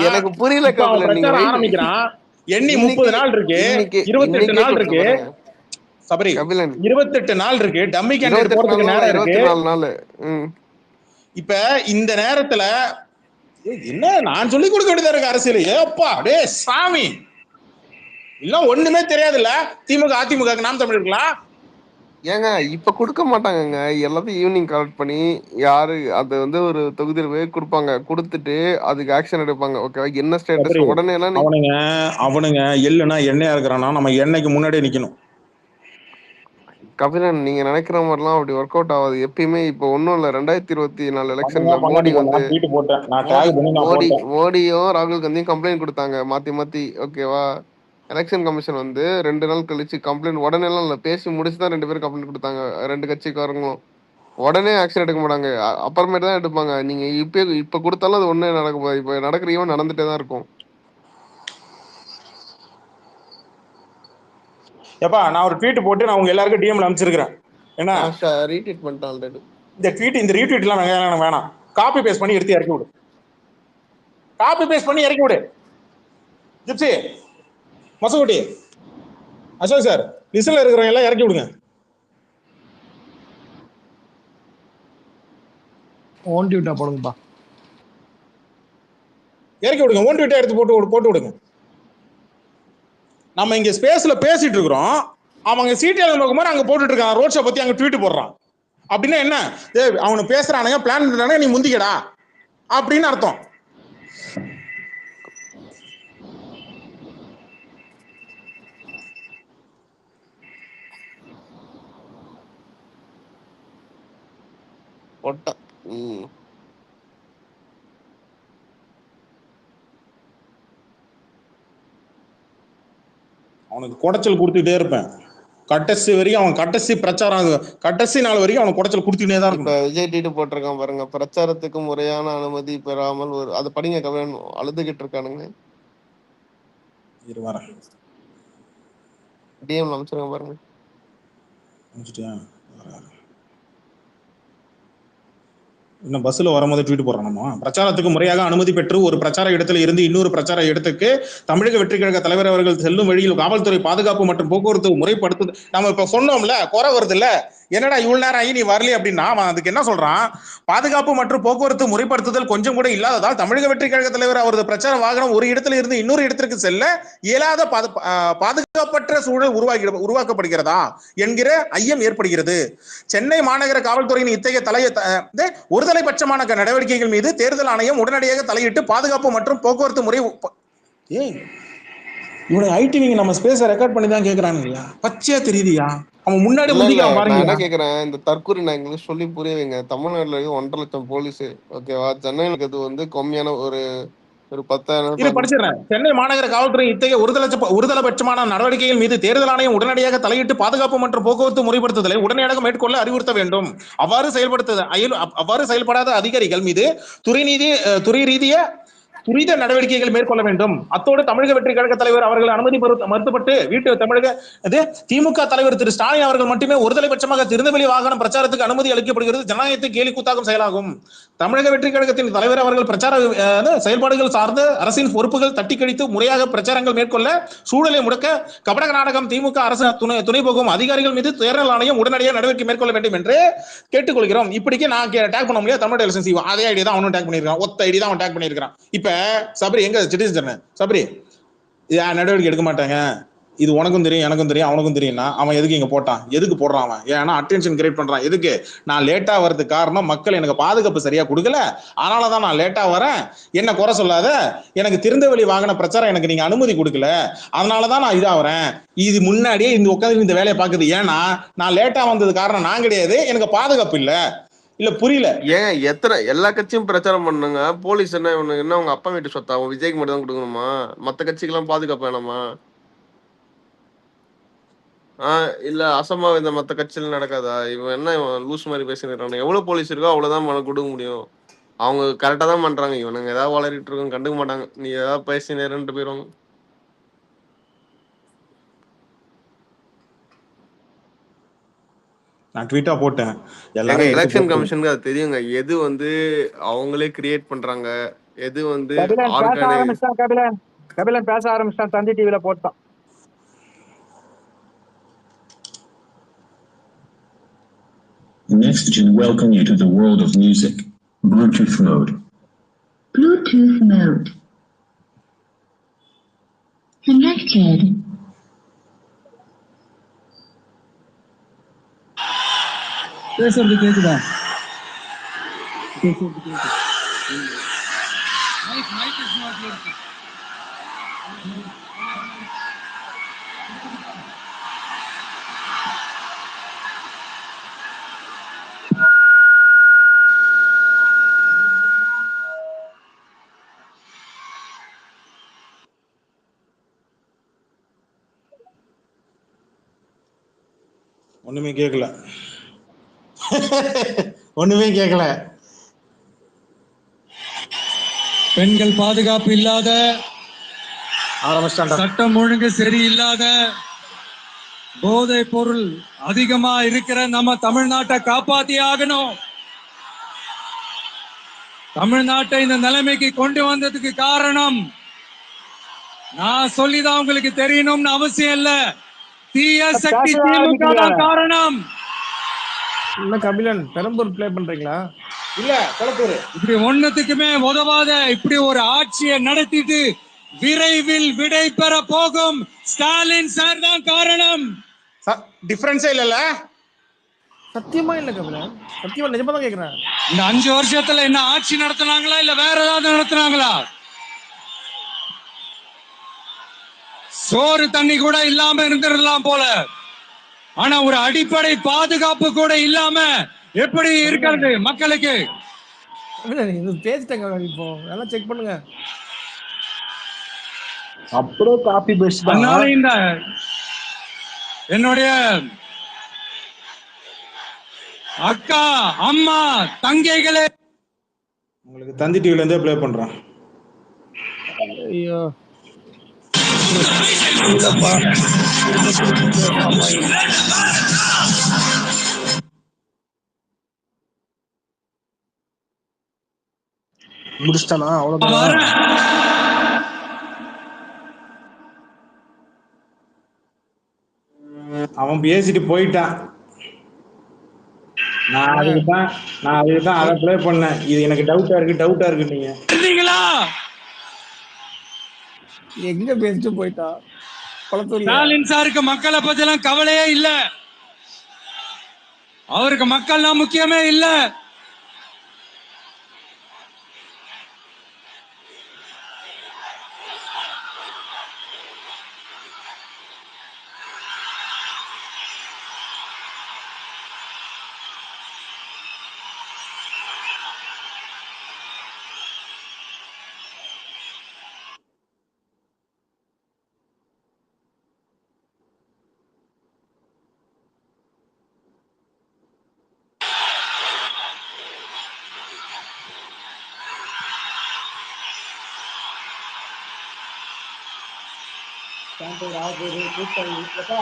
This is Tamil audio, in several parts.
எனக்கு புரியல இப்ப அவன் கபிலன், நீங்க பிரச்சாரம் வெயிட். ஆரம்பிக்கிறான். எண்ணி இன்னைக்கு 30 நாள் இருக்கு, இன்னைக்கு 28 இன்னைக்கே நாள் கொடுத்துரு இருக்கு. பாருங்க சபரி கபிலன். 28 நாள் இருக்கு. டம்மி கேண்டிடேட் 28 போறதுக்கு நாள் நேரம் இருக்கு. 24 நாள். இப்ப இந்த நேரத்துல என்ன நான் சொல்லி கொடுக்க வேண்டியதா இருக்கு அரசியல்? ஏப்பா டே சாமி, இல்ல ஒண்ணுமே தெரியாதுல்ல. திமுக அதிமுக நாம் தமிழ் இருக்கலாம். ஏங்க இப்ப கொடுக்க மாட்டாங்கங்க, எல்லாத்தையும் ஈவினிங் கலெக்ட் பண்ணி யாரு அது வந்து ஒரு தொகுதியில் போய் கொடுப்பாங்க, கொடுத்துட்டு அதுக்கு ஆக்ஷன் எடுப்பாங்க. ஓகேவா? என்ன ஸ்டேட்டஸ் உடனே எல்லாம் அவனுங்க எள்ளுனா எண்ணெயா இருக்கிறானா, நம்ம எண்ணெய்க்கு முன்னாடியே நிக்கணும். கபிலன், நீங்க நினைக்கிற மாதிரிலாம் அப்படி ஒர்க் அவுட் ஆகாது எப்பயுமே. இப்போ ஒன்றும் இல்லை, 2024 எலெக்ஷன்ல மோடி வந்து மோடியும் ராகுல் காந்தியும் கம்ப்ளைண்ட் கொடுத்தாங்க மாத்தி மாத்தி. ஓகேவா? எலெக்ஷன் கமிஷன் வந்து 2 நாள் கழிச்சு கம்ப்ளைண்ட் உடனே எல்லாம் இல்லை, பேசி முடிச்சுதான் 2 பேரும் கம்ப்ளைண்ட் கொடுத்தாங்க, 2 கட்சிக்காரங்களும். உடனே ஆக்ஷன் எடுக்க மாட்டாங்க, அப்புறமேட்டு தான் எடுப்பாங்க. நீங்க இப்ப கொடுத்தாலும் அது ஒண்ணே நடக்க போகுது. இப்ப நடக்கிற ஈவன் நடந்துட்டே தான் இருக்கும். ஏப்பா நான் ஒரு ட்வீட் போட்டு நான் உங்க எல்லாருக்கும் டிஎம்ல அனுப்பிச்சிருக்கிறேன். என்ன ரீட்வீட் பண்ணிட்டேன் ஆல்ரெடி. இந்த ரீட்வீட் எல்லாம் எனக்கு வேணாம். காப்பி பேஸ்ட் பண்ணி எடுத்து இறக்கி விடு. காப்பி பேஸ்ட் பண்ணி இறக்கி விடு. ஜிப்சி, மசகுட்டி, அசோக் சார், லிஸ்ட்ல இருக்கிறவங்க எல்லாம் இறக்கி விடுங்க. ஓன் ட்வீட்டா போடுங்கப்பா. இறக்கி விடுங்க. ஓன் ட்வீட்டா எடுத்து போட்டு விடுங்க. நம்ம இங்க ஸ்பேஸ்ல பேசிட்டு இருக்கிறோம், அவங்க சீட்டியல் நோக்குமாரி அங்க போட்டுட்டு இருக்கான், ரோட் ஷோ பத்தி அங்க ட்வீட் போடுறான். அப்படின்னா என்ன? அவனு பேசுறானுங்க, பிளான் பண்றானுங்க, நீ முந்திக்கடா அப்படின்னு அர்த்தம். அவனுக்கு குடைச்சல் கொடுத்துட்டே இருப்பேன் கடைசி வரைக்கும். அவன் கடைசி பிரச்சாரம் கடைசி நாள் வரைக்கும் அவனுக்கு குடைச்சல் கொடுத்துட்டே தான் இருக்கும். விஜய் டிடி போட்டிருக்கான் பாருங்க, பிரச்சாரத்துக்கு முறையான அனுமதி பெறாமல் ஒரு அதை படிங்க கவிழன், அழுதுகிட்டு இருக்கானுங்க. டிஎம் அமைச்சிருங்க பாருங்க. இன்னும் பஸ்ல வரும்போது ட்வீட் போடுறானமா, பிரச்சாரத்துக்கு முறையாக அனுமதி பெற்று ஒரு பிரச்சார இடத்துல இருந்து இன்னொரு பிரச்சார இடத்துக்கு தமிழக வெற்றி கழக தலைவர் அவர்கள் செல்லும் வழியில் காவல்துறை பாதுகாப்பு மற்றும் போக்குவரத்து முறைப்படுத்து. நம்ம இப்ப சொன்னோம்ல, குறை வருது இல்ல, என்னடா இவ்வளவு நேரம் ஆகி நீ வரல அப்படின்னா அவன் அதுக்கு என்ன சொல்றான்? பாதுகாப்பு மற்றும் போக்குவரத்து முறைப்படுத்துதல் கொஞ்சம் கூட இல்லாததால் தமிழக வெற்றி கழக தலைவர் அவரது பிரச்சார வாகனம் ஒரு இடத்துல இருந்து இன்னொரு இடத்திற்கு செல்ல இயலாத பாதுகாப்பற்ற சூழல் உருவாக்கப்படுகிறதா என்கிற ஐயம் ஏற்படுகிறது. சென்னை மாநகர காவல்துறையின் இத்தகைய ஒருதலைபட்சமான நடவடிக்கைகள் மீது தேர்தல் ஆணையம் உடனடியாக தலையிட்டு பாதுகாப்பு மற்றும் போக்குவரத்து முறை. இவனை ஐடிவிங்க நம்ம ஸ்பேஸ ரெக்கார்ட் பண்ணி தான் கேக்குறானுங்களா? பச்சையா தெரியுதியா? அவன் முன்னாடி முந்திக்கிறான் பாருங்க. நான் என்ன கேக்குறேன், இந்த தற்கூரி நான் எங்களுக்கு சொல்லி புரிய வைங்க. தமிழ்நாட்டுல 1.5 லட்சம் போலீஸ், ஓகேவா? சென்னையிலுக்கு அது வந்து கம்மியான ஒரு 10,000 படிச்சிடறேன். சென்னை மாநகர காவல்துறை இத்தகைய ஒருதலைபட்சமான நடவடிக்கைகள் மீது தேர்தல் ஆணையம் உடனடியாக தலையிட்டு பாதுகாப்பு மற்றும் போக்குவரத்து முறைப்படுத்துதலை உடனடியாக மேற்கொள்ள அறிவுறுத்த வேண்டும். அவ்வாறு செயல்படாத அதிகாரிகள் மீது துறை ரீதிய துரித நடவடிக்கைகள் மேற்கொள்ள வேண்டும். அத்தோடு தமிழக வெற்றி கழக தலைவர் அவர்கள் அனுமதி மறுக்கப்பட்டு வீட்டு தமிழக திமுக தலைவர் திரு ஸ்டாலின் அவர்கள் மட்டுமே ஒருதலைபட்சமாக திருநெல்வேலி வாகனம் பிரச்சாரத்துக்கு அனுமதி அளிக்கப்படுகிறது. ஜனநாயகத்தை கேலி கூத்தாக்கும் செயலாகும். தமிழக வெற்றி கழகத்தின் தலைவர் அவர்கள் பிரச்சார செயல்பாடுகள் சார்ந்து அரசின் பொறுப்புகள் தட்டி கழித்து முறையாக பிரச்சாரங்கள் மேற்கொள்ள சூழலை முடக்க கபட நாடகம் திமுக அரசு துணை போகும் அதிகாரிகள் மீது தேர்தல் ஆணையம் உடனடியாக நடவடிக்கை மேற்கொள்ள வேண்டும் என்று கேட்டுக்கொள்கிறோம். இப்படிக்கு நான் டேக் பண்ண முடியாது, தமிழ் எலெக்ஷன் செய்வோம். அதே ஐடி தான் அவனும் டேக் பண்ணியிருக்கான், ஒத்த ஐடி தான் அவன் டேக் பண்ணியிருக்கான். இப்ப சபரி எங்க சிட்டிசன் சபரி நடவடிக்கை எடுக்க மாட்டாங்க, இது உனக்கும் தெரியும் எனக்கும் தெரியும் அவனுக்கும் தெரியும்னா அவன் எதுக்கு இங்க போட்டான்? எதுக்கு போடுறான் அவன்? ஏன்னா அட்டென்ஷன் கிரியேட் பண்றான். எதுக்கு? நான் லேட்டா வரதுக்கு காரணம் மக்கள் எனக்கு பாதுகாப்பு சரியா கொடுக்கல, அதனாலதான் நான் லேட்டா வரேன், என்ன குறை சொல்லாத, எனக்கு திருநெல்வேலி வாகன பிரச்சாரம் எனக்கு நீங்க அனுமதி கொடுக்கல, அதனாலதான் நான் இதா வரேன். இது முன்னாடியே இந்த உட்காந்து இந்த வேலையை பாக்குது. ஏன்னா நான் லேட்டா வந்தது காரணம் நான் கிடையாது, எனக்கு பாதுகாப்பு இல்ல புரியல. ஏன் எல்லா கட்சியும் பிரச்சாரம் பண்ணுங்க, போலீஸ் என்ன உங்க அப்பா வீட்டு சொத்தா? விஜய்க்கு மட்டும் தான் கொடுக்கணுமா? மத்த கட்சிக்கு எல்லாம் பாதுகாப்பு வேணாமா? இல்ல அசம்பாவித மத்த கட்சியில நடக்காதா? இவன் என்ன லூஸ் மாதிரி பேசிக்கிறான்? எவ்வளவு போலீஸ் இருக்கோ அவ்வளவுதான் கொடுக்க முடியும். அவங்க கரெக்டா தான் பண்றாங்க. இவனுங்க ஏதாவது வளரிட்டு இருக்கோம், கண்டுக்க மாட்டாங்க. நீ ஏதாவது பேசி நேரன்ட்டு போயிருவாங்க. நான் ட்வீட்டா போட்டேன். எலெக்ஷன் கமிஷனுக்கு அது தெரியுங்க, எது வந்து அவங்களே கிரியேட் பண்றாங்க, எது வந்து கபிலன் பேச ஆர்கானை ஆரம்பிச்சிட்டான். கபிலன் பேச ஆரம்பிச்சிட்டான். தந்தி டிவில போட்டான். Next, to welcome you to the world of music. Bluetooth mode. Bluetooth mode. Connected. பேசுறது கேக்குதா? ஒண்ணுமே கேட்கல. ஒண்ணுமே கேட்கல. பெண்கள் பாதுகாப்பு இல்லாத, ஆரம்பிச்சிட்டான்டா. சட்டம் ஒழுங்கு சரியில்லாத, போதை பொருள் அதிகமா இருக்கிற நம்ம தமிழ்நாட்டை காப்பாத்தி ஆகணும். தமிழ்நாட்டை இந்த நிலைமைக்கு கொண்டு வந்ததுக்கு காரணம் நான் சொல்லிதான் உங்களுக்கு தெரியணும்னு அவசியம் இல்ல. தீய சக்தி திமுக தான் காரணம். இல்ல கபிலன் பெரம்பூர் ப்ளே பண்றீங்களா? இல்ல கொளத்தூர். இப்படி ஒன்னத்துக்குமே உதவாத இப்படி ஒரு ஆட்சியை நடத்திட்டு விரைவில் விடை பெற போகும் ஸ்டாலின் சார் தான் காரணம். டிஃபரன்ஸே இல்லல. சத்தியமா இல்ல கபிலன், சத்தியமா நிஜமா தான் கேக்குறேன். இந்த 5 வருஷத்துல என்ன ஆட்சி நடத்தினாங்களா இல்ல வேற ஏதாவது நடத்தினாங்களா? சோறு தண்ணி கூட இல்லாம இருந்திரலாம் போல, ஆனா ஒரு அடிப்படை பாதுகாப்பு கூட இல்லாம எப்படி இருக்கிறது மக்களுக்கு? பேசிட்டேங்க. இப்போ எல்லாம் செக் பண்ணுங்க. அப்படியே காப்பி பேஸ்ட் தான். அதனால இந்த என்னுடைய அக்கா, அம்மா, தங்கைகளே, உங்களுக்கு தந்தி டிவில இருந்தே ப்ளே பண்றேன். ஐயோ முடிச்சிட்டானா? அவ்வளவுதான். அவன் பேசிட்டு போயிட்டான். நான் அதுக்குதான் அதை ப்ளே பண்ணேன். இது எனக்கு டவுட்டா இருக்கு நீங்க இருந்தீங்களா? எங்க பேசிட்டு போயிட்டா? ஸ்டாலின் சாருக்கு மக்களை பத்தி எல்லாம் கவலையே இல்ல. அவருக்கு மக்கள்லாம் முக்கியமே இல்ல.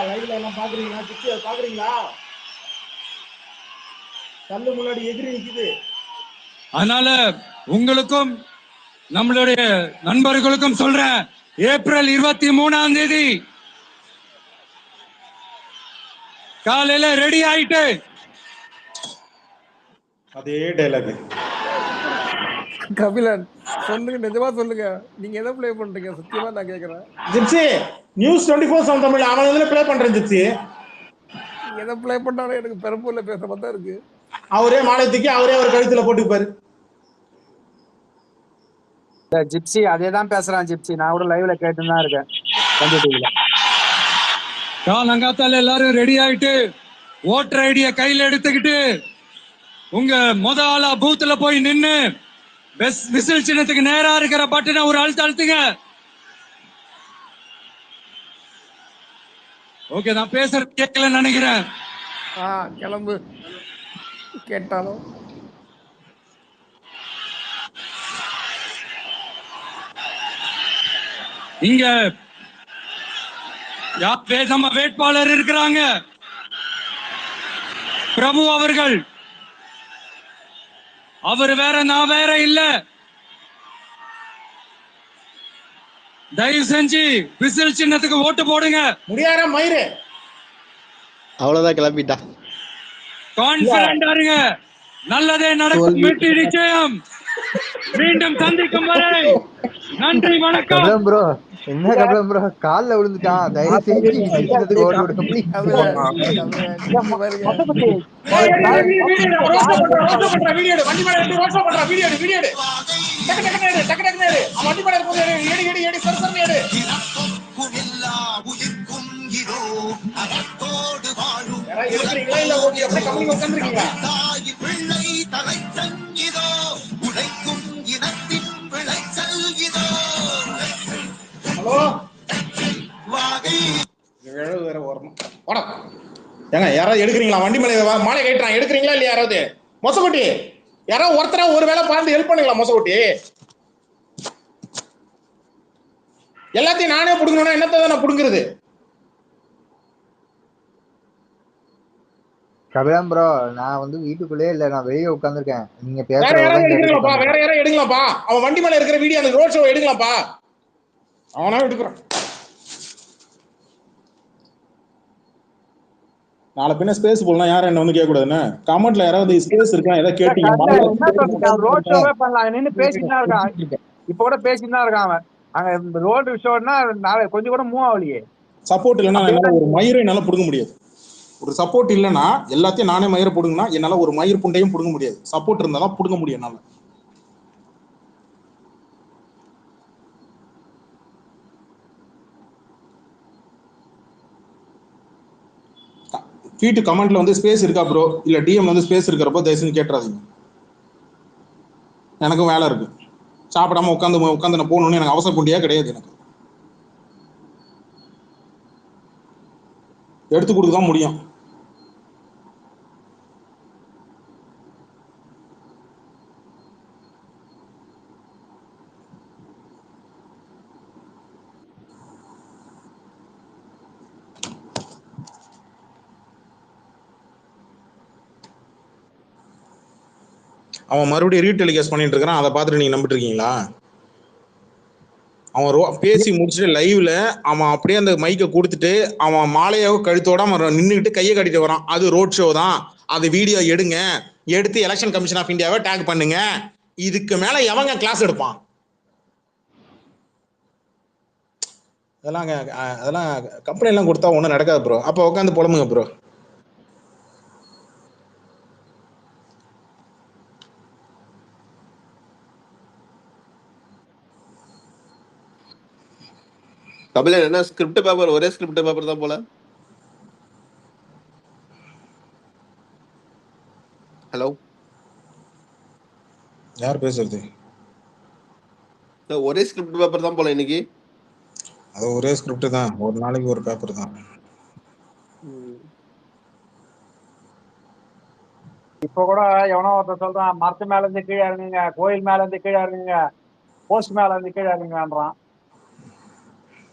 லைவ்ல எல்லாம் பாக்குறீங்களா? பாக்குறீங்களா? கல்லு முன்னாடி எதிரி நிக்குது. அதனால உங்களுக்கும் நம்மளுடைய நண்பர்களுக்கும் சொல்றேன், ஏப்ரல் 23ஆம் தேதி காலையில ரெடி ஆயிட்டு அதே டைலாக். கபிலன் சொல்லுங்க, நிஜமா சொல்லுங்க, நீங்க எதை ப்ளே பண்றீங்க? சத்தியமா நான் கேக்குறேன். ஜிப்சி நியூஸ் 24/7 தமிழ் அவன் இதுல ப்ளே பண்றேன். ஜிப்சி எதை ப்ளே பண்ணாலும் எனக்கு பெரம்பூர்ல பேசுற மாதிரி தான் இருக்கு. அவரே மாநிலத்துக்கு அவரே ஒரு கழுத்துல போட்டுப்பாரு. ஜிப்சி அதே தான் பேசுறான். ஜிப்சி நான் கூட லைவ்ல கேட்டு தான் இருக்கேன். தந்தி டிவில காலங்காத்தால எல்லாரும் ரெடி ஆயிட்டு ஓட்டர் ஐடிய கையில எடுத்துக்கிட்டு உங்க முத ஆளா பூத்துல போய் நின்னு விசில் சின்னத்துக்கு நேரா இருக்கிற பட்டனை ஒரு அழுத்துங்க. ஓகே, நான் பேசுறது கேட்கலன்னு நினைக்கிறேன். கிளம்பு கேட்டாலும். இங்க நம்ம வேட்பாளர் இருக்கிறாங்க, பிரபு அவர்கள். அவர் வேற, நான் வேற இல்ல. தயவு செஞ்சு விசில் சின்னத்துக்கு ஓட்டு போடுங்க. முடியாத மயிறு அவ்வளவுதான் கிளம்பிட்டா. கான்பிடண்டா இருங்க. நல்லதே நடக்கும். வெற்றி நிச்சயம். மீண்டும் சந்திக்கும் வரை நன்றி, வணக்கம். கபிலம் ப்ரோ, என்ன கபிலம் ப்ரோ கால்ல விழுந்துட்டான். தயவு செஞ்சு விசில் சின்னத்துக்கு ஓட்டு விடுங்க ப்ளீஸ். இங்க பாருங்க. ஏங்க யாராவது எடுக்கிறீங்களா? வண்டி மேல மாலை கட்டுறான், எடுக்கிறீங்களா இல்லையா? யாராவது மொசக்குட்டி யாராவது ஒருத்தரா ஒரு வேளை பார்த்து ஹெல்ப் பண்ணுங்களா? மொசக்குட்டி எல்லாத்தையும் நானே புடுங்கணும்னா என்னத்தை நான் புடுங்குறது? கபிலம் ப்ரோ, நான் வந்து வீட்டுக்குள்ளே இல்ல, நான் வெளியே உட்கார்ந்துருக்கேன். நீங்க வேற யாராவது எடுக்கலாம்ப்பா, வேற யாராவது எடுக்கலாம்ப்பா. அவன் வண்டி மேல இருக்கிற வீடியோ அந்த ரோட் ஷோ எடுக்கலாம்ப்பா. அவனா எடுக்கிறான். நாளை பின்ன ஸ்பேஸ் போடலாம், யாரும் என்ன வந்து கேட்க கூடாதுன்னு கமெண்ட்ல யாராவது ஸ்பேஸ் இருக்கா ஏதாவது கேட்டீங்க? ரோட் ஷோவே பண்ணலாம். நின்னு பேசிட்டு தான் இருக்கான். இப்ப கூட பேசிட்டு தான் இருக்கான் அவன். அங்க ரோடு ஷோன்னா கொஞ்சம் கூட மூவ் ஆகலையே. சப்போர்ட் இல்லைன்னா என்னால ஒரு மயிரை என்னால புடுங்க முடியாது. ஒரு சப்போர்ட் இல்லைன்னா எல்லாத்தையும் நானே மயிரை புடுங்கினா என்னால ஒரு மயிர் புண்டையும் புடுங்க முடியாது. சப்போர்ட் இருந்தாதான் புடுங்க முடியும் என்னால. ஃபீட் கமெண்ட்ல வந்து ஸ்பேஸ் இருக்கா ப்ரோ, இல்ல டிஎம் வந்து ஸ்பேஸ் இருக்கிறப்போ தயவுசெய்து கேட்டுறாதீங்க. எனக்கும் வேலை இருக்கு. சாப்பிடாம உட்காந்து நான் போகணும்னு எனக்கு அவசர புண்டியா கிடையாது. எனக்கு எடுத்து கொடுக்க தான் முடியும். அவன் மறுபடியும் ரீடெலிகாஸ்ட் பண்ணிட்டு இருக்கிறான். அதை பார்த்துட்டு நீங்க நம்பிட்டு இருக்கீங்களா? அவன் பேசி முடிச்சுட்டு லைவ்ல அவன் அப்படியே அந்த மைக்கை கொடுத்துட்டு அவன் மாலையோ கழுத்தோட அவன் நின்றுக்கிட்டு கையை கட்டிட்டு வரான். அது ரோட் ஷோ தான், அது வீடியோ எடுங்க, எடுத்து எலெக்ஷன் கமிஷன் ஆஃப் இந்தியாவை டேக் பண்ணுங்க. இதுக்கு மேல எவங்க கிளாஸ் எடுப்பான்? அதெல்லாம் கம்பெனி எல்லாம் கொடுத்தா ஒன்றும் நடக்காது ப்ரோ. அப்போ உட்காந்து புலம்புங்க ப்ரோ. கபிலன் என்ன ஸ்கிரிப்ட் பேப்பர், ஒரே ஸ்கிரிப்ட் பேப்பர் தான் போல. ஹலோ, யார் பேசுறது? ஒரே ஸ்கிரிப்ட் பேப்பர் தான் போல இன்னைக்கு. அது ஒரே ஸ்கிரிப்ட் தான், ஒரு நாளைக்கு ஒரு பேப்பர் தான். இப்ப கூட எவனோ ஒருத்தர் சொல்றான், மரத்து மேல இருந்து கீழே இறங்குங்க, கோயில் மேல இருந்து கீழே இறங்குங்க, போஸ்ட் மேல இருந்து கீழே இறங்குங்கன்றான்.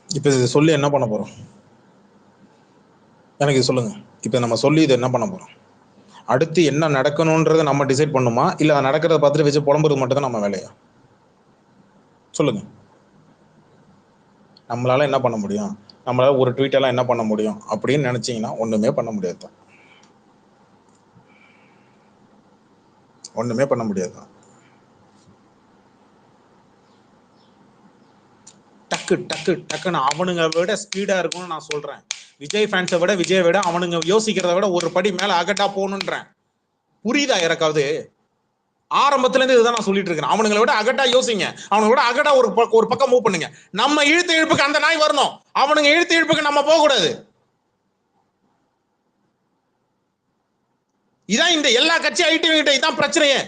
இப்ப இதை சொல்லி என்ன பண்ண போறோம்? எனக்கு இது சொல்லுங்க. இப்ப நம்ம சொல்லி இதை என்ன பண்ண போறோம்? அடுத்து என்ன நடக்கணும்ன்றதை நம்ம டிசைட் பண்ணுமா, இல்ல நடக்கிறத பார்த்துட்டு வச்சு புலம்புறது மட்டும் தான் நம்ம வேலையா? சொல்லுங்க. நம்மளால என்ன பண்ண முடியும்? நம்மளால ஒரு ட்வீட் எல்லாம் என்ன பண்ண முடியும் அப்படின்னு நினைச்சீங்கன்னா ஒண்ணுமே பண்ண முடியாது. ஒண்ணுமே பண்ண முடியாது. டக்கு டக்கு டக்குன்னு அவனுங்க விட ஸ்பீடா இருக்கும்னு நான் சொல்றேன். விஜய் ஃபேன்ஸை விட விஜயை விட அவனுங்க யோசிக்கிறத விட ஒரு படி மேல அகட்டா போகணுன்றேன். புரியுதா யாருக்காவது? ஆரம்பத்துல இருந்து இதுதான் நான் சொல்லிட்டு இருக்கேன். அவனுங்களை விட அகட்டா யோசிங்க, அவனுங்களை விட அகட்டா ஒரு பக்கம் மூவ் பண்ணுங்க. நம்ம இழுத்து இழுப்புக்கு அந்த நாய் வரணும், அவனுங்க இழுத்து இழுப்புக்கு நம்ம போக கூடாது. இதான் இந்த எல்லா கட்சி ஐடி இதான் பிரச்சனையே.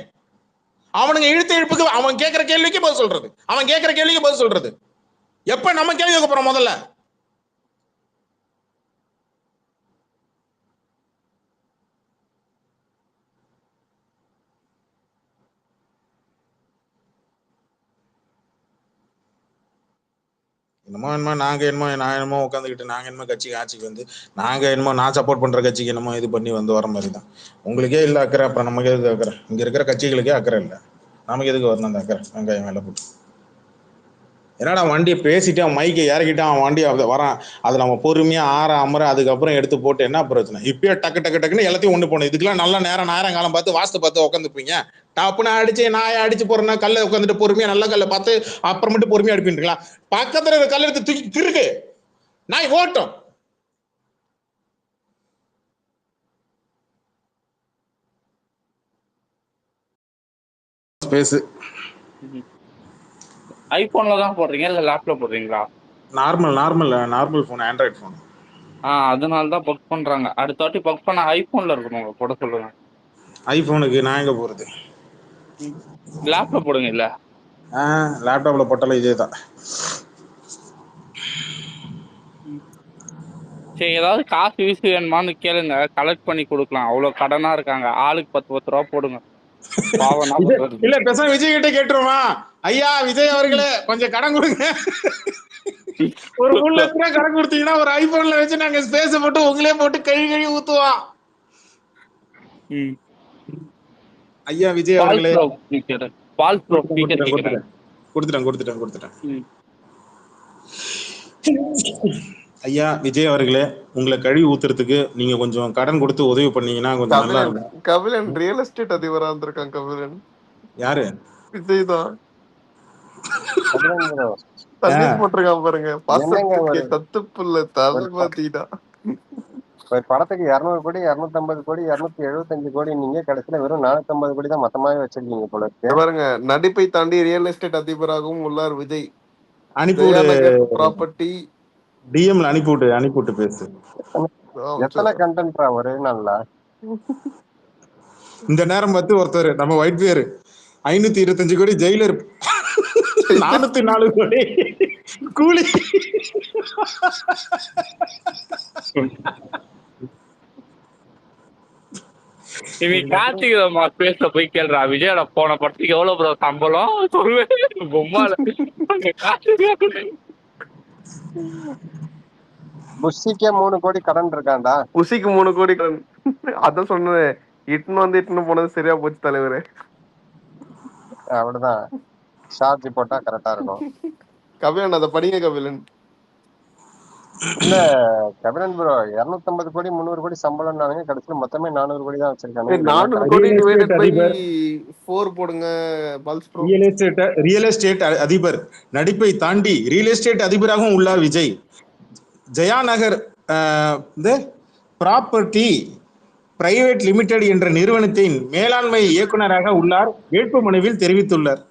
அவனுங்க இழுத்து இழுப்புக்கு அவன் கேட்கிற கேள்விக்கு பதில் சொல்றது, அவன் கேட்கிற கேள்விக்கு பதில் சொல்றது. எப்ப நம்ம கேள்வி கேட்க போறோம்? முதல்ல என்னமோ நான் என்னமோ உட்காந்துக்கிட்டு நாங்க என்னமோ கட்சிக்கு ஆட்சிக்கு வந்து நாங்க என்னமோ நான் சப்போர்ட் பண்ற கட்சிக்கு என்னமோ இது பண்ணி வந்து வர மாதிரி தான். உங்களுக்கே இல்ல அக்கறை, அப்புறம் நமக்கு எதுக்கு அக்கறை? இங்க இருக்கிற கட்சிகளுக்கே அக்கறை இல்லை, நமக்கு எதுக்கு வரணும் அந்த அக்கறை? வெங்காயம் மேல போட்டு என்னடா வண்டியை பேசிட்டு அவன் மைக்கை இறக்கிட்டு அவன் வண்டி வரான், அதை நம்ம பொறுமையா அமர அதுக்கப்புறம் எடுத்து போட்டு என்ன பிரச்சனை? இப்பயே டக்கு டக்கு டக்குன்னு எல்லாத்தையும் ஒண்ணு போகணும். இதுக்கெல்லாம் நல்ல நேரம் காலம் பார்த்து வாஸ்து பார்த்து உட்காந்துப்பீங்க. டப்புன்னு அடிச்சு நாயை அடிச்சு போறேன்னா கல்ல உட்காந்துட்டு பொறுமையா நல்ல கல்லை பார்த்து அப்புறமேட்டு பொறுமையா அடிப்பீங்களா? பக்கத்துல இருக்க கல்ல எடுத்து தூக்கி திருக்கு நாய் ஓட்டும். ஸ்பேஸ் ஐபோன்ல தான் போடுறீங்க இல்ல லேப்ல போடுறீங்களா? Normal phone, Android phone. அதனால தான் பக் பண்றாங்க. அடுத்த வாட்டி பக் பண்ண ஐபோன்ல இருக்கணும் போட சொல்லுங்க. ஐபோனுக்கு நான் எங்க போறது? லேப்ல போடுங்க. இல்ல லேப்டாப்ல போட்டாலும் இதே தான். சரி, ஏதாவது காசு வீசு வேணுமான்னு கேளுங்க, கலெக்ட் பண்ணி கொடுக்கலாம். அவ்வளவு கடனா இருக்காங்க, ஆளுக்கு 10 ரூபா போடுங்க. இல்ல பேசாம விஜய் கிட்ட கேட்டுருமா, ஐயா விஜய் அவர்களே கொஞ்சம் கடன் கொடுங்க, ஒரு 3 லட்சம் ரூபாய் கடன் கொடுத்தீங்கன்னா ஒரு ஐபோன்ல வச்சு நாங்க ஸ்பேஸ் போட்டு உங்களே போட்டு கழுவி ஊத்துவோம். ஐயா விஜய் அவர்களே கொடுத்துட்டேன். ஐயா விஜய் அவர்களே, உங்களை கழுவி ஊத்துறதுக்கு நீங்க கொஞ்சம் கடன் கொடுத்து உதவி பண்ணீங்கன்னா கொஞ்சம் நல்லா இருக்கும். கபிலன் ரியல் எஸ்டேட் அதிபரா இருந்திருக்கான். கபிலன் யாரு? விஜய் தான். போட்டிருக்கான் பாருங்க, தத்துப்புள்ள தலை பாத்தீங்கன்னா படத்துக்கு 200 கோடி 250 கோடி 275 கோடி நீங்க கடைசியில வெறும் 450 கோடி தான் மொத்தமாவே வச்சிருக்கீங்க போல இருக்கு. பாருங்க, நடிப்பை தாண்டி ரியல் எஸ்டேட் அதிபராகவும் உள்ளார் விஜய். ப்ராப்பர்ட்டி டிஎம்ல அனுப்பிவிட்டு பேசு. எத்தனை கண்டென்ட்ரா ஒரே நாள்ல? இந்த நேரம் பார்த்து ஒருத்தர் நம்ம ஒயிட் பேர் 525 கோடி ஜெயிலர், 404 கோடி கூலி. கார்த்திகமா பேச போய் கேள்றா, விஜயோட போன படத்துக்கு எவ்வளவு ப்ரோ சம்பளம் சொல்லுவேன். பொம்மால புஷிக்கே 3 கோடி கடன் இருக்காண்டா. புஷிக்கு 3 கோடி கடன். அதான் சொன்னேன், இட்டுன்னு போனது சரியா போச்சு தலைவரே. அவ்வளவுதான், சார்ஜ் போட்டா கரெக்டா இருக்கும். கபிலன் அதை படிங்க கபிலன். இல்ல கபிலன் ப்ரோ, 250 கோடி 300 கோடி சம்பளம் கடைசியில மொத்தமே 400 கோடி தான் வச்சிருக்காங்க. 400 கோடி டிவைடட் பை 4 போடுங்க. Pulse bro. ரியல் எஸ்டேட் அதிபர், நடிப்பை தாண்டி ரியல் எஸ்டேட் அதிபராகவும் உள்ளார் விஜய். ஜெயா நகர் ப்ராப்பர்ட்டி பிரைவேட் லிமிடெட் என்ற நிறுவனத்தின் மேலாண்மை இயக்குநராக உள்ளார், வேட்புமனுவில் தெரிவித்துள்ளார்.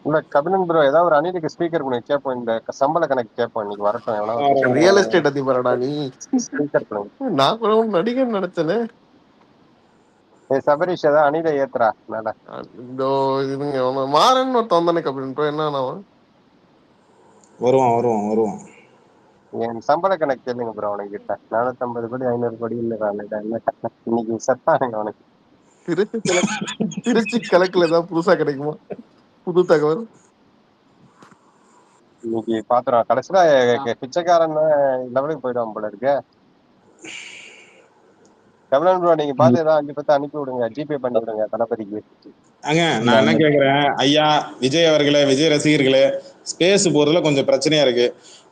இல்ல கபிலன் ப்ரோ, ஏதாவது ஒரு அணிலுக்கு ஸ்பீக்கர் பண்ணி கேட்போம், இந்த சம்பள கணக்கு கேட்போம். இன்னைக்கு வரட்டும். ரியல் எஸ்டேட் அதிபரடா நீ? ஸ்பீக்கர் பண்ணி நான் கூட நடிகர் நினைச்சேனே. சபரீஷ் ஏதாவது அணில ஏத்துறா மேல. இதோ இதுங்க மாறன் ஒருத்தன் தானே கபிலன் ப்ரோ, என்ன வருவான். என் சம்பள கணக்கு கேளுங்க ப்ரோ அவனுக்கு கிட்ட. 450 கோடி 500 கோடி இல்ல இன்னைக்கு செத்தானுங்க அவனுக்கு. திருச்சி கணக்குல ஏதாவது புதுசா கிடைக்குமா? புது தகவல் இன்னைக்கு பாத்துறோம். கடைசியில பிச்சைக்காரன் லெவலுக்கு போயிடுவான் போல இருக்கு. கபிலன் ப்ரோ, நீங்க பார்த்து ஏதாவது 5 10 அனுப்பி விடுங்க, ஜிபே பண்ணி விடுங்க தளபதிக்கு. நான் என்ன கேக்குறேன், ஐயா விஜய் அவர்களே, விஜய் ரசிகர்களே, ஸ்பேஸ் போறதுல கொஞ்சம் பிரச்சனையா இருக்கு.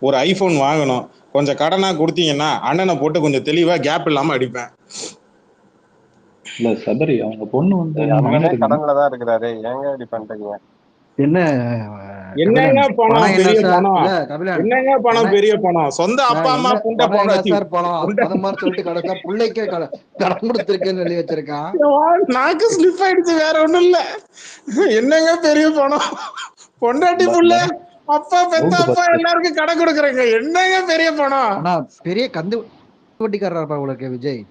ஒரு ஐபோன் வாங்கணும், கொஞ்சம் கடனா கொடுத்தீங்கன்னா அண்ணனை போட்டு கொஞ்சம் தெளிவா கேப் இல்லாம அடிப்பேன். இல்ல சபரி, அவங்க பொண்ணு கடன்லதான் இருக்கிறாரு, ஏங்க இப்படி பண்றீங்க? என்னங்க பணம் பெரிய பணம்? என்னங்க பணம் பெரிய பணம்? சொந்த அப்பா அம்மா புண்ட பணம் சொல்லிட்டு கடைசியா பிள்ளைக்கே கடன் கொடுத்திருக்கேன்னு சொல்லி வச்சிருக்கான். நாக்கு ஸ்லிப் ஆயிடுச்சு, வேற ஒண்ணும் இல்ல. என்னங்க பெரிய பணம்? பொண்டாட்டி புள்ள அப்பா பெத்த அப்பா எல்லாருக்கும் கடன் கொடுக்குறேங்க, என்னங்க பெரிய பணம்? ஆனா பெரிய கந்து வட்டிக்காரரா இருப்பா உங்களுக்கு விஜய்.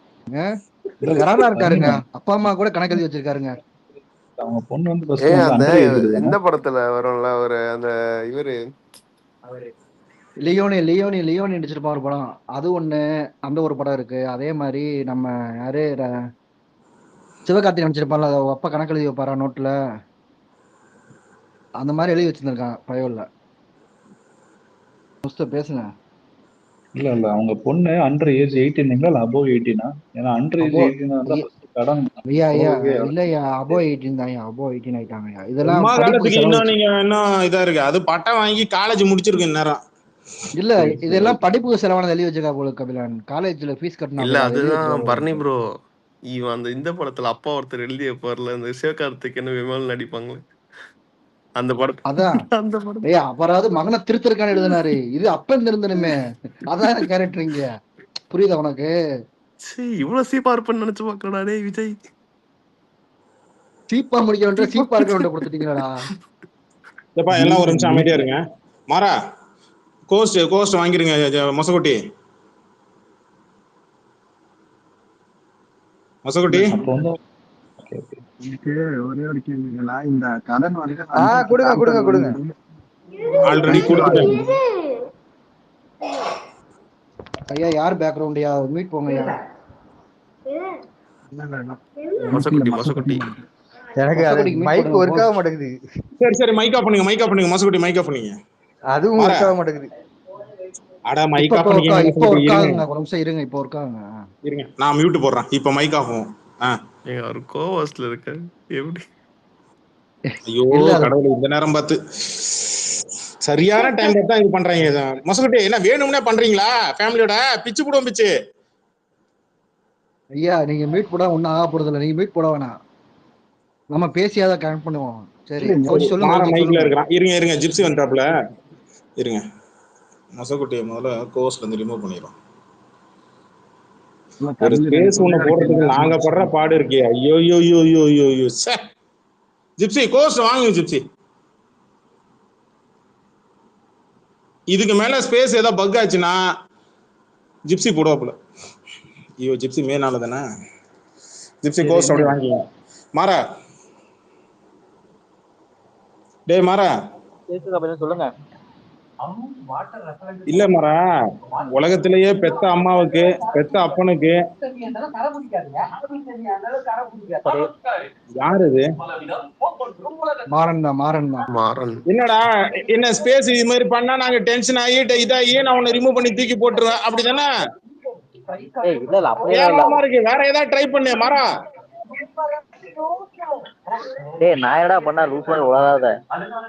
இருக்காருங்க, அப்பா அம்மா கூட கணக்கு எழுதி வச்சிருக்காருங்க. அவங்க பொண்ணு வந்து இந்த படத்துல வரும்ல ஒரு அந்த இவரு லியோனி நடிச்சிருப்பான் ஒரு படம், அது ஒண்ணு. அந்த ஒரு படம் இருக்கு. அதே மாதிரி நம்ம யாரு சிவகார்த்திகேயன் நடிச்சிருப்பான்ல, அப்பா கணக்கு எழுதி வைப்பாரா நோட்ல, அந்த மாதிரி எழுதி வச்சிருந்திருக்கான் பயோல்ல. பேசுங்க. இல்ல அவங்க பொண்ணு அண்டர் ஏஜ் 18 இல்ல அபோவ் 18? ஏன்னா அண்டர் ஏஜ் 18 கடன் ஐயா ஐயா உங்களுக்கு இல்லையா அபோ 18 தான் அபோ 18 ஆயிட்டாங்க. இதெல்லாம் அம்மா படிப்பு காலத்துக்கு செலவு. இன்னும் நீங்க இன்னும் இதா இருக்கு. அது பட்டம் வாங்கி காலேஜ் முடிச்சிருக்கு இந்நேரம். இல்ல இதெல்லாம் படிப்புக்கு செலவான எழுதி வச்சிருக்கா போல கபிலன். காலேஜ்ல ஃபீஸ் கட்டணும் இல்ல போல அதை எழுதி வச்சிருக்கா அதுதான் போல பரணி இருக்கு. ப்ரோ. இவன் அந்த இந்த படத்துல அப்பா ஒருத்தர் எழுதிய போர்ல இந்த சிவகார்த்திகேயன் விமல் நடிப்பாங்களே அந்த படத்துல அதான் அந்த படம். ஏய் அப்புறாவது மகனை திருத்திருக்கான்னு எழுதினாரு. இது அப்ப இருந்திருந்தனுமே. அதான் கேரக்டர் இங்க. புரியுதா உனக்கு? இவ்வளவு சீப்பா இருப்பேன்னு நினைச்சு பாக்கடா டேய் விஜய். சீப்பா முடிக்க வேண்டிய சீப்பா இருக்க வேண்டிய கொடுத்துட்டீங்களா? எப்பா எல்லாம் ஒரு நிமிஷம் அமைதியா இருங்க. மாறா கோஸ்ட் வாங்கிருங்க மொசகுட்டி. மொசகுட்டி அப்போ வந்து எனக்கு ஒரே ஒரு கேள்விங்களா, இந்த கடன் வந்து கொடுங்க. ஆல்ரெடி கொடுத்துட்டேன். ஐயா யார் பேக்ரவுண்ட்யா மீட் போங்கய்யா. மொசகுட்டி எனக்கு அது மைக் ஒர்க் ஆக மாட்டேங்குது. சரி மைக் ஆஃப் பண்ணுங்க மொசகுட்டி மைக் ஆஃப் பண்ணுங்க. அதுவும் ஒர்க் ஆக மாட்டேங்குது. அட மைக் ஆஃப் பண்ணுங்க. இப்போ ஒர்க் ஆகுங்க. ஒரு நிமிஷம் இருங்க. இப்போ ஒர்க் ஆகுங்க. இருங்க நான் மியூட் போடுறேன். இப்போ மைக் ஆஃப் ஆகும். ஒரு கோவஸ்ல இருக்க எப்படி? ஐயோ கடவுளே இந்த நேரம் பார்த்து சரியான டைம் தான் இது பண்றாங்க. மொசகுட்டி என்ன வேணும்னே பண்றீங்களா? ஃபேமிலியோட பிச்சு போடுவோம் பிச்சு. ஐயா நீங்க மீட் போட ஒன்னும் ஆக போறது இல்லை. நீங்க மீட் போட வேணாம். நம்ம பேசியாதான் கனெக்ட் பண்ணுவோம். சரி சொல்லுங்க. மைக்ல இருக்கிறான். இருங்க ஜிப்சி வந்தாப்ல. இருங்க மொசகுட்டியை முதல்ல கோர்ஸ்ல இருந்து ரிமூவ் பண்ணிடுறோம். ஒரு ஸ்பேஸ் ஒண்ணு போடுறதுக்கு நாங்க படுற பாடு இருக்கே. ஐயோ ஜிப்சி கோர்ஸ் வாங்குங்க ஜிப்சி. இதுக்கு மேல ஸ்பேஸ் ஏதாவது பக் ஆச்சுன்னா ஜிப்சி போடுவாப்புல. ஐயோ ஜிப்சி மேனால தானே. ஜிப்சி கோர்ஸ் அப்படியே வாங்கிங்க. மாறா டேய் மாறா சொல்லுங்க. இல்ல மாறா, உலகத்திலேயே பெத்த அம்மாவுக்கு பெத்த அப்பனுக்கு யாரு இது? மாறன் தான். என்னடா என்ன ஸ்பேஸ் இது மாதிரி பண்ணா நாங்க டென்ஷன் ஆகி இதாகி நான் உன்னை ரிமூவ் பண்ணி தூக்கி போட்டுருவேன் அப்படிதானே? கேவலமா இருக்கு. வேற ஏதாவது ட்ரை பண்ணு மாறா. டேய் நான் என்னடா பண்ணா லூஸ் மாதிரி உலகாத.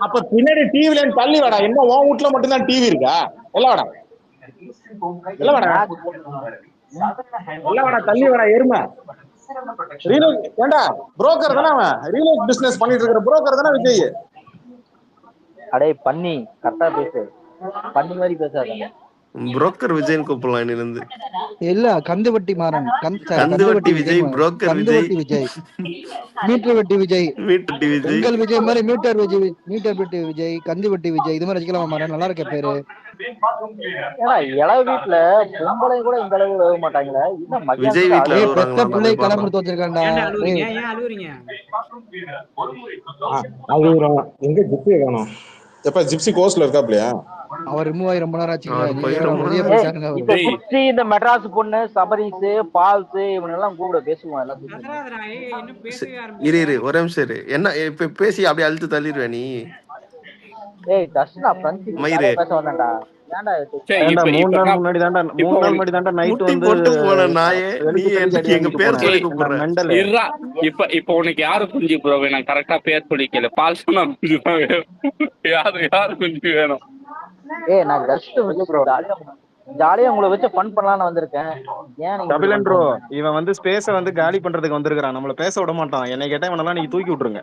அப்ப பின்னாடி டிவில தள்ளி வாடா. என்ன உன் வீட்ல மட்டும் தான் டிவி இருக்கா? எல்லாம் வாடா தள்ளி வாடா எருமை. ஏண்டா புரோக்கர் தானே அவன்? ரியல் எஸ்டேட் பிசினஸ் பண்ணிட்டு இருக்கிற புரோக்கர் தானே விஜய்? அடே பண்ணி கரெக்டா பேசு. பண்ணி மாதிரி பேசாத. புரோக்கர் விஜயன் கூப்பிடலாம் இருந்து. இல்ல கந்துவட்டி மாறன். கந்துவட்டி விஜய், புரோக்கர் விஜய், மீட்டர் வெட்டி விஜய், உங்கள் விஜய் மாதிரி மீட்டர் வெட்டி விஜய், கந்துவட்டி விஜய் இது மாதிரி வச்சுக்கலாம் மாறன். நல்லா இருக்க பேரு. இளவு வீட்டுல பொம்பளை கூட இந்த அளவு எழுத மாட்டாங்களே. விஜய் வீட்டுல பெத்த பிள்ளை கடன் கொடுத்து வச்சிருக்காண்டா. எங்க ஜிப்சி காணோம்? எப்ப ஜிப்சி கோர்ஸ்ல இருக்காப்லையா? அவர் ரிமூவ் ஆகி ரொம்ப நேரம் ஆச்சுங்க. இந்த மெட்ராஸ் பொண்ணு சபரிஸ் பால்ஸ் இவங்க எல்லாம் கூட பேசுவோம். இரு ஒரே நிமிஷம் இரு. என்ன இப்ப பேசி அப்படியே அழுத்து தள்ளிடுவேன் நீ. ஏய் தர்ஷனா ஃப்ரெண்ட்ஸ் மயிரே பேச வந்தேன்டா. ஏன்டா 3 நாள் முன்னாடி தான்டா நைட் வந்து போட்டு போன நாயே நீ எங்க பேர் சொல்லி கூப்பிடுற. இப்ப உனக்கு யாரு குஞ்சு ப்ரோ வேணும்? கரெக்டா பேர் சொல்லி கேளு. பால்சனா குஞ்சு தான் வேணும். யாரு குஞ்சு வேணும்? ஏய் நான் ஜஸ்ட் ஜாலியா உங்களை வச்சு ஃபன் பண்ணலாம்னு வந்திருக்கேன். ஏன் நீங்க கபிலன் ப்ரோ இவன் வந்து ஸ்பேஸ வந்து காலி பண்றதுக்கு வந்திருக்கான். நம்மள பேச விட மாட்டான். என்னை கேட்டா இவனெல்லாம் நீங்க தூக்கி விட்டுருங்க.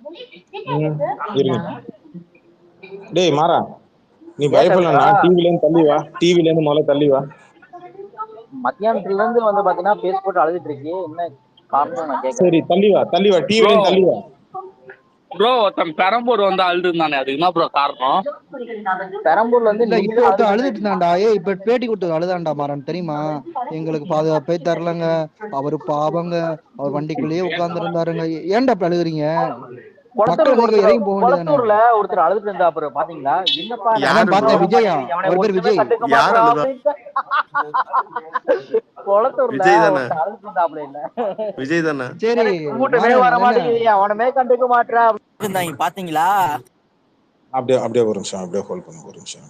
டேய் மாறா நீ பயப்படலன்னா டிவில இருந்து தள்ளி வா. டிவில இருந்து முதல்ல தள்ளி வா. மத்தியானத்துல இருந்து வந்து பாத்தீங்கன்னா பேஸ் போட்டு அழுதுட்டு இருக்கீங்க. என்ன காரணம் நான் கேக்குறேன். சரி தள்ளி வா டிவில இருந்து தள்ளி வா. ப்ரோ ஒருத்தன் பெரம்பூர் வந்து அழுது இருந்தானே, அது என்ன ப்ரோ காரணம்? பெரம்பூர்ல வந்து இப்ப ஒருத்தன் அழுதுட்டு இருந்தான்டா. இப்ப பேட்டி கொடுத்து அழுதான்டா மாறன் தெரியுமா? எங்களுக்கு பாதுகாப்பே தரலங்க, அவரு பாவங்க, அவர் வண்டிக்குள்ளேயே உட்கார்ந்து இருந்தாருங்க. ஏன்டா இப்ப அழுகுறீங்க? கொளத்தூர்ல ஒருத்தர் அழுதுட்டு இருந்தா அப்புறம் பாத்தீங்களா? என்னப்பா பார்த்தேன் விஜயா. அவர் பேர் விஜய். கொளத்தூர்ல அழுதுட்டு இருந்தாப்ல. இல்ல விஜய் தானே? சரி கூட்டமே வர மாட்டேங்குது, அவனமே கண்டுக்க மாட்டா பாத்தீங்களா? அப்படியே ஒரு நிமிஷம் அப்படியே ஹோல்ட் பண்ண ஒரு நிமிஷம்.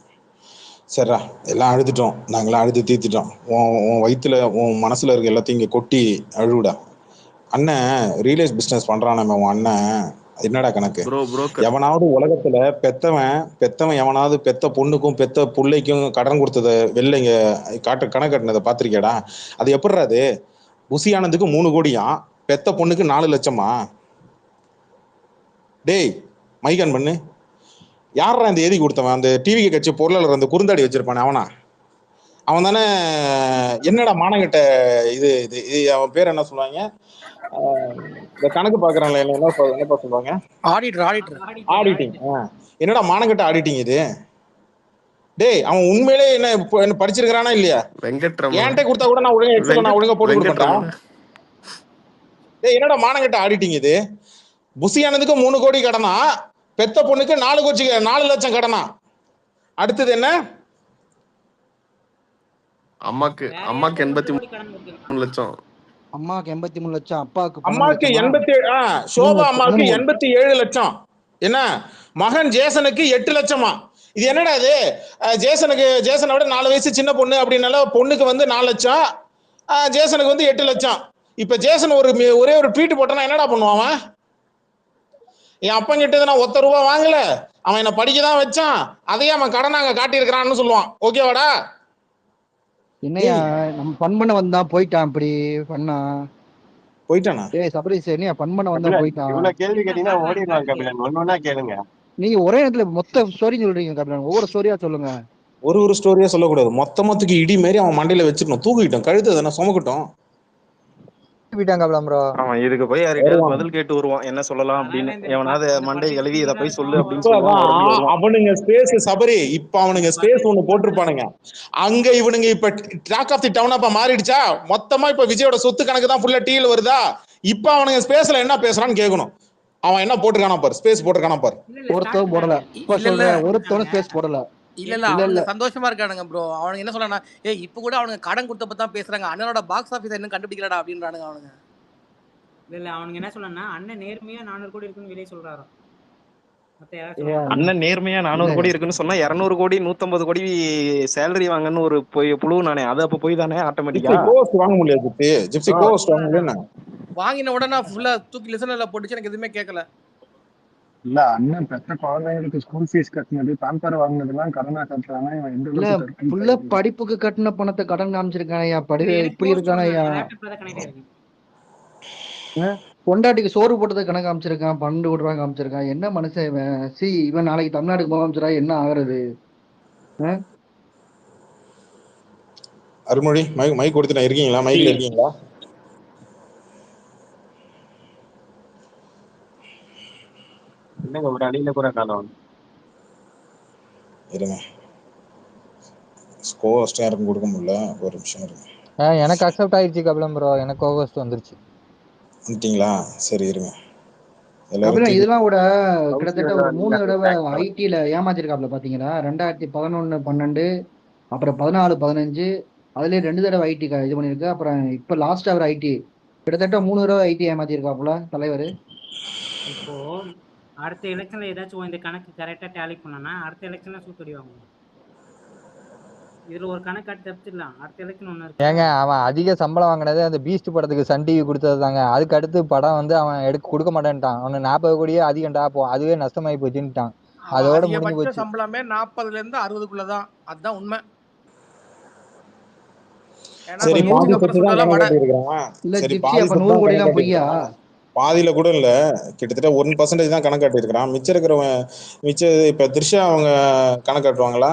சரிடா எல்லாம் அழுதுட்டோம். நாங்களாம் அழுது தீர்த்துட்டோம். உன் வயிற்றுல உன் மனசுல இருக்க எல்லாத்தையும் இங்க கொட்டி அழுவிடா. அண்ணன் ரியல் பிசினஸ் பண்றான் நம்ம அண்ணன். என்னடா கணக்கு? எவனாவது உலகத்துல பெத்தவன் எவனாவது பெத்த பொண்ணுக்கும் பெத்த பிள்ளைக்கும் கடன் கொடுத்தத வெளில கணக்கு கட்டினதை பாத்திருக்கியாடா? அது எப்படிடா? அது புசியானதுக்கு 3 கோடியா, பெத்த பொண்ணுக்கு 4 லட்சமா? டேய் மைகான் பண்ணு. யாரா இந்த எழுதி கொடுத்தவன்? அந்த டிவி கட்சி பொருளாளர் அந்த குறுந்தாடி வச்சிருப்பானே அவனா? அவன் தானே? என்னடா மானங்கிட்ட இது இது அவன் பேர் என்ன சொல்லுவாங்க? இந்த கணக்கு பாக்குறான்ல என்னப்பா சொல்லுவாங்க? ஆடிட்டிங். என்னடா மானங்கிட்ட ஆடிட்டிங் இது? டேய் அவன் உண்மையிலே என்ன படிச்சிருக்கானா இல்லையா? என்கிட்ட கொடுத்தா கூட நான் ஒழுங்கா போட்டு கொடுப்பேன். டேய் என்னடா மானங்கிட்ட ஆடிட்டிங் இது? புசியானதுக்கு 3 கோடி கடனா, பெத்த பொண்ணுக்கு 4 லட்சம் கடனா. அடுத்தது என்ன? அம்மாக்கு 83 லட்சம். அம்மாக்கு 83 லட்சம், அப்பாவுக்கு அம்மாக்கு 87, சோபா அம்மாவுக்கு 87 லட்சம். என்ன மகன் ஜேசனுக்கு 8 லட்சமா? இது என்னடா இது? ஜேசனை விட 4 வயசு சின்ன பொண்ணு அப்படின்னால பொண்ணுக்கு வந்து 4 லட்சம், ஜேசனுக்கு வந்து 8 லட்சம். இப்ப ஜேசன் ஒரே ஒரு ட்வீட் போட்டானா என்னடா பண்ணுவான்? என் அப்பன் கிட்ட நான் ₹1 வாங்கல, அவன் என்ன படிக்கதான் வச்சான், அதையே அவன் கடனை அங்க காட்டியிருக்கிறான்னு சொல்லுவான். ஓகேவாடா? என்னையா நம்ம ஃபன் பண்ண வந்தா போயிட்டான், இப்படி பண்ணா போயிட்டானா? ஏய் சபரீஸ், என்னையா ஃபன் பண்ண வந்தா போயிட்டான். இவ்வளவு கேள்வி கேட்டீங்கன்னா ஓடிடுவாங்க கபிலன். ஒன்னொன்னா கேளுங்க. நீங்க ஒரே நேரத்துல மொத்த ஸ்டோரி சொல்றீங்க கபிலன், ஒவ்வொரு ஸ்டோரியா சொல்லுங்க. ஒரு ஸ்டோரியா சொல்லக்கூடாது, மொத்தமொத்துக்கு இடி மாதிரி அவன் மண்டையில வச்சுக்கணும், தூக்கிட்டோம், கழுத்து தானே சுமக்கட்டும். அவன் இதுக்கு போய் யார்கிட்டயாவது பதில் கேட்டு வருவான், என்ன சொல்லலாம் அப்படின்னு. எவனாவது மண்டை கழுவி இதை போய் சொல்லு அப்படின்னு சொல்லுவான். அவனுங்க ஸ்பேஸ் சபரி, இப்ப அவனுங்க ஸ்பேஸ் ஒண்ணு போட்டிருப்பானுங்க அங்க. இவனுங்க இப்ப டாக் ஆஃப் தி டவுன் அப்ப மாறிடுச்சா? மொத்தமா இப்ப விஜயோட சொத்து கணக்கு தான் ஃபுல்லா டீல வருதா? இப்ப அவனுங்க ஸ்பேஸ்ல என்ன பேசுறான்னு கேட்கணும். அவன் என்ன போட்டிருக்கானா பாரு, ஸ்பேஸ் போட்டிருக்கானா பாரு. ஒருத்தவன் போடல, இப்ப சொல்றேன், ஒருத்தவன் ஸ்பேஸ் போடல. இல்ல அவனுங்க சந்தோஷமா இருக்கானுங்க ப்ரோ. அவனுங்க என்ன சொல்றானா, இப்ப கூட அவனுங்க கடன் கொடுத்தப்ப தான் பேசுறாங்க, அண்ணனோட பாக்ஸ் ஆபீஸ் இன்னும் கண்டுபிடிக்கலடா அப்படின்றானுங்க அவனுங்க. இல்ல அவனுங்க என்ன சொல்றானா, அண்ணன் நேர்மையா 400 கோடி இருக்குன்னு வெளியே சொல்றாரு. அண்ணன் நேர்மையா 400 கோடி இருக்குன்னு சொன்னா 200 கோடி 150 கோடி சேலரி வாங்கன்னு ஒரு புழு நானே. அது அப்ப போய் தானே ஆட்டோமேட்டிக்கா வாங்க முடியாது. ஜிப்சி கோஸ்ட் வாங்க முடியல. வாங்கின உடனே ஃபுல்லா தூக்கி லிசனர்ல போட்டுச்சு, எனக்கு எதுவுமே கேட்கல. இல்ல அண்ணன் பெற்ற குழந்தைங்களுக்கு ஸ்கூல் ஃபீஸ் கட்டினது, பேம்பர் வாங்கினதெல்லாம் கடனா கட்டுறாங்க. இவன் எந்த இல்ல ஃபுல்லா படிப்புக்கு கட்டின பணத்தை கடன் காமிச்சிருக்கானயா. இப்படி இருக்கானயா? பொண்டாட்டிக்கு சோறு போட்டதை கணக்கு காமிச்சிருக்கான், 12 கோடி ரூபாய் காமிச்சிருக்கான். என்ன மனுஷன் இவன்? இவன் நாளைக்கு தமிழ்நாட்டுக்கு போக காமிச்சிடா, என்ன ஆகுறது? அருள்மொழி மைக் கொடுத்துட்டேன், இருக்கீங்களா? மைக்ல இருக்கீங்களா? என்னங்க ஒரு அடியில கூட காணோம். இருங்க, கோஸ்ட் யாருக்கும் கொடுக்க முடியல, ஒரு நிமிஷம் இருங்க. எனக்கு அக்செப்ட் ஆயிடுச்சு கபிலம் ப்ரோ, எனக்கு கோஸ்ட் வந்துருச்சு. வந்துட்டீங்களா? சரி இருங்க. இதெல்லாம் கூட கிட்டத்தட்ட ஒரு 3 தடவை ஐடில ஏமாத்திருக்காப்ல பாத்தீங்களா? 2011, 12, அப்புறம் 14, 15, அதுலயே 2 தடவை ஐடி இது பண்ணிருக்கு. அப்புறம் இப்ப லாஸ்ட் அவர் ஐடி கிட்டத்தட்ட 3 தடவை ஐடி ஏமாத்திருக்காப்புல தலைவர். இப்போ அடுத்த எலெக்ஷன்ல ஏதாச்சும் இந்த கணக்கு கரெக்டா டேலி பண்ணனா அடுத்த எலெக்ஷன்ல சூத்தடிவாங்க. இதுல ஒரு கணக்காட்டு தப்பிச்சிடலாம். அடுத்த எலெக்ஷன் ஒண்ணு இருக்கு. ஏங்க அவன் அதிக சம்பளம் வாங்கினது அந்த பீஸ்ட் படத்துக்கு சன் டிவி கொடுத்தது தாங்க. அதுக்கு அடுத்து படம் வந்து அவன் கொடுக்க மாட்டேன்ட்டான். அவனு 40 கோடியே அதிகம்டா, அதுவே நஷ்டமாயி போச்சுட்டான். அதோட முடிஞ்சு போச்சு. சம்பளமே 40ல இருந்து 60க்குள்ளதான். அதுதான் உண்மை. பாதியில கூட இல்ல, கிட்டத்தட்ட 1% தான் கணக்காட்டி இருக்கிறான். மிச்சம் இருக்கிறவன் இப்ப த்ரிஷா அவங்க கணக்காட்டுவாங்களா?